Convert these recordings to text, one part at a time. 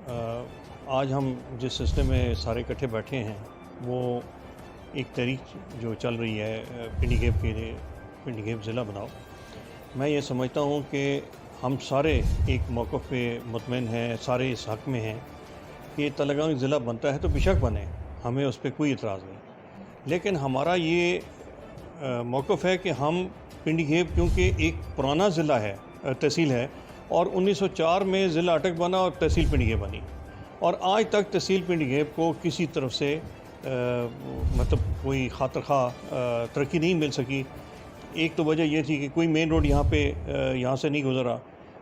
आज हम जिस सिलसिले में सारे इकट्ठे बैठे हैं वो एक तहरीक जो चल रही है पिंडी गेप के लिए, पिंडी गेप ज़िला बनाओ। मैं ये समझता हूँ कि हम सारे एक मौक़िफ़ पे मुतमईन हैं, सारे इस हक़ में हैं कि तलगांव ज़िला बनता है तो बेशक बने, हमें उस पर कोई इतराज़ नहीं। लेकिन हमारा ये मौक़िफ़ है कि हम पिंडी गेप क्योंकि एक पुराना ज़िला है, तहसील है, और 1904 में ज़िला अटक बना और तहसील पिंडी गेप बनी, और आज तक तहसील पिंडी गेप को किसी तरफ से मतलब कोई खातिर खा तरक्की नहीं मिल सकी। एक तो वजह यह थी कि कोई मेन रोड यहाँ से नहीं गुज़रा।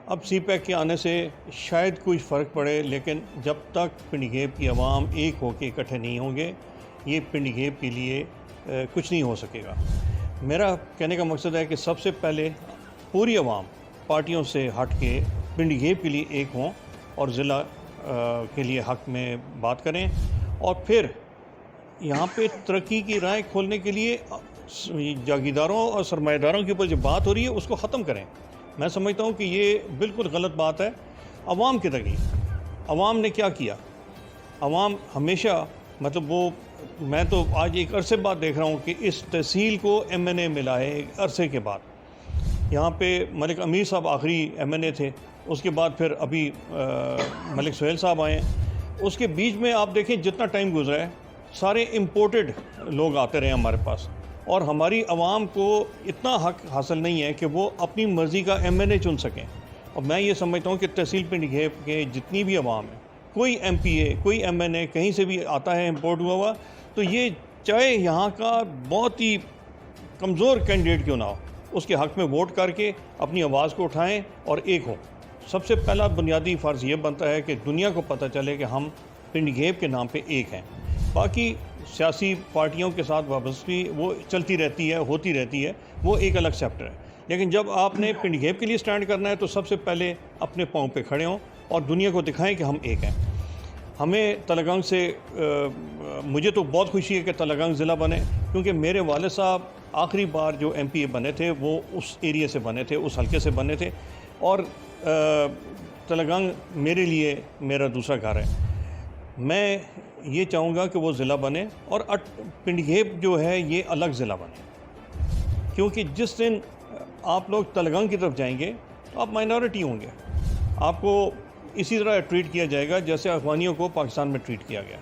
अब सी पैक के आने से शायद कुछ फ़र्क पड़े, लेकिन जब तक पिंडी गेप की आवाम एक होकर इकट्ठे नहीं होंगे, ये पिंडी गेप के लिए कुछ नहीं हो सकेगा। मेरा कहने का मकसद है कि सबसे पहले पूरी आवाम पार्टियों से हट के पिंडी गेप के लिए एक हों और ज़िला के लिए हक़ में बात करें, और फिर यहाँ पे तरक्की की राह खोलने के लिए जागीरदारों और सरमाएदारों के ऊपर जो बात हो रही है उसको ख़त्म करें। मैं समझता हूँ कि ये बिल्कुल गलत बात है। अवाम की तरह अवाम ने क्या किया, अवाम हमेशा मतलब वो, मैं तो आज एक अरसे बाद देख रहा हूँ कि इस तहसील को MNA मिला है एक अरसे के बाद। यहाँ पे मलिक अमीर साहब आखिरी MNA थे, उसके बाद फिर अभी मलिक सुहेल साहब आए। उसके बीच में आप देखें जितना टाइम गुजरा है, सारे इम्पोर्टेड लोग आते रहे हमारे पास, और हमारी आवाम को इतना हक हासिल नहीं है कि वो अपनी मर्ज़ी का MNA चुन सकें। और मैं ये समझता हूँ कि तहसील पिंडी गेप के जितनी भी आवाम है, कोई MPA कोई MNA कहीं से भी आता है इम्पोर्ट हुआ, तो ये चाहे यहाँ का बहुत ही कमज़ोर कैंडिडेट क्यों ना हो, उसके हक़ में वोट करके अपनी आवाज़ को उठाएं और एक हों। सबसे पहला बुनियादी फ़र्ज़ ये बनता है कि दुनिया को पता चले कि हम पिंडी गेप के नाम पे एक हैं। बाकी सियासी पार्टियों के साथ वाबस्ती वो चलती रहती है, होती रहती है, वो एक अलग चैप्टर है। लेकिन जब आपने पिंडी गेप के लिए स्टैंड करना है तो सबसे पहले अपने पाँव पे खड़े हों और दुनिया को दिखाएं कि हम एक हैं। हमें तलगांव से मुझे तो बहुत खुशी है कि तलगांव ज़िला बने, क्योंकि मेरे वालिद साहब आखिरी बार जो MPA बने थे वो उस एरिया से बने थे, उस हल्के से बने थे, और तलगांव मेरे लिए मेरा दूसरा घर है। मैं ये चाहूँगा कि वो ज़िला बने और पिंडी गेप जो है ये अलग ज़िला बने, क्योंकि जिस दिन आप लोग तलगांव की तरफ जाएंगे तो आप माइनॉरिटी होंगे, आपको इसी तरह ट्रीट किया जाएगा जैसे अफ़गानियों को पाकिस्तान में ट्रीट किया गया।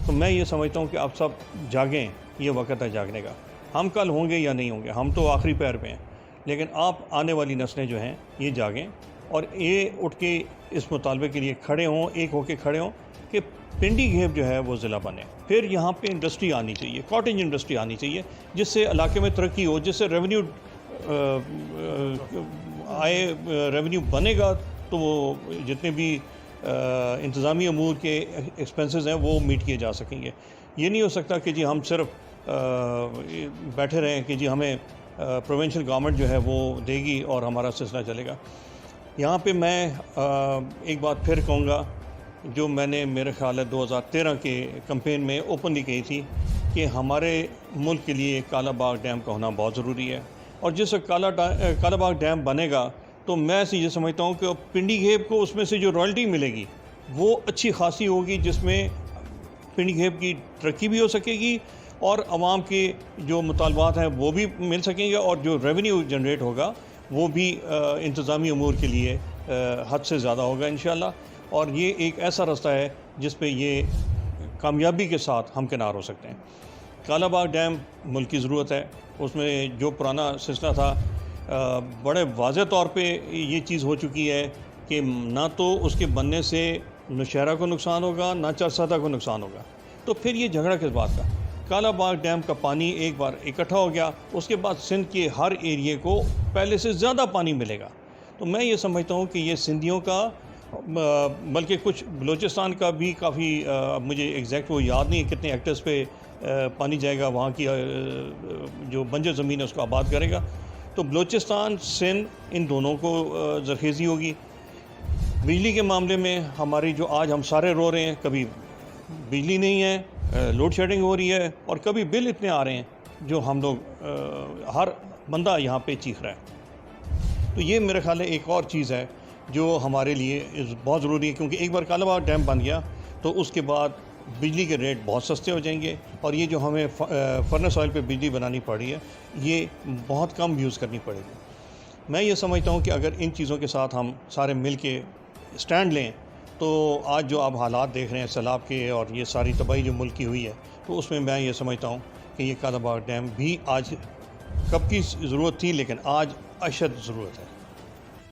तो मैं ये समझता हूँ कि आप सब जागें, ये वक्त है जागने का। हम कल होंगे या नहीं होंगे, हम तो आखिरी पैर पे हैं, लेकिन आप आने वाली नस्लें जो हैं ये जागें और ये उठ के इस मुतालबे के लिए खड़े हों, एक होके खड़े हों कि पिंडी गेप जो है वो ज़िला बने। फिर यहाँ पे इंडस्ट्री आनी चाहिए, कॉटेज इंडस्ट्री आनी चाहिए, जिससे इलाके में तरक्की हो, जिससे रेवेन्यू रेवेन्यू बनेगा तो वो जितने भी इंतज़ामी अमूर के एक्सपेंसेस हैं वो मीट किए जा सकेंगे। ये नहीं हो सकता कि जी हम सिर्फ बैठे रहें कि जी हमें प्रोविंशियल गवर्नमेंट जो है वो देगी और हमारा सिलसिला चलेगा। यहाँ पे मैं एक बात फिर कहूँगा जो मैंने मेरे ख़्याल है 2013 के कैंपेन में ओपनली कही थी कि हमारे मुल्क के लिए कालाबाग डैम का होना बहुत ज़रूरी है, और जिस कालाबाग डैम बनेगा तो मैं ये समझता हूँ कि पिंडी गेप को उसमें से जो रॉयल्टी मिलेगी वो अच्छी खासी होगी, जिसमें पिंडी गेप की तरक्की भी हो सकेगी और आवाम के जो मुतालबात हैं वो भी मिल सकेंगे, और जो रेवेन्यू जनरेट होगा वो भी इंतज़ामी अमूर के लिए हद से ज़्यादा होगा इंशाअल्लाह। और ये एक ऐसा रास्ता है जिस पे ये कामयाबी के साथ हमकिनार हो सकते हैं। कालाबाग डैम मुल्क की ज़रूरत है, उसमें जो पुराना सिलसिला था बड़े वाज़ेह तौर पे ये चीज़ हो चुकी है कि ना तो उसके बनने से नौशहरा को नुकसान होगा, ना चरसदा को नुकसान होगा, तो फिर ये झगड़ा किस बात का। कालाबाग डैम का पानी एक बार इकट्ठा हो गया, उसके बाद सिंध के हर एरिए को पहले से ज़्यादा पानी मिलेगा। तो मैं ये समझता हूँ कि ये सिंधियों का, बल्कि कुछ बलूचिस्तान का भी काफ़ी, मुझे एग्जैक्ट वो याद नहीं है कितने हेक्टर्स पे पानी जाएगा, वहाँ की जो बंजर ज़मीन है उसको आबाद करेगा। तो बलूचिस्तान सिंध इन दोनों को ज़रखेज़ी होगी। बिजली के मामले में हमारी जो आज हम सारे रो रहे हैं, कभी बिजली नहीं है, लोड शेडिंग हो रही है, और कभी बिल इतने आ रहे हैं जो हम लोग हर बंदा यहाँ पे चीख रहा है। तो ये मेरे ख्याल है एक और चीज़ है जो हमारे लिए बहुत ज़रूरी है, क्योंकि एक बार कालाबाग डैम बन गया तो उसके बाद बिजली के रेट बहुत सस्ते हो जाएंगे और ये जो हमें फर्नेस ऑयल पे बिजली बनानी पड़ी है ये बहुत कम यूज़ करनी पड़ेगी। मैं ये समझता हूँ कि अगर इन चीज़ों के साथ हम सारे मिल के स्टैंड लें तो आज जो आप हालात देख रहे हैं सैलाब के और ये सारी तबाही जो मुल्क की हुई है, तो उसमें मैं ये समझता हूँ कि ये कालाबाग डैम भी आज कब की ज़रूरत थी, लेकिन आज अशद ज़रूरत है।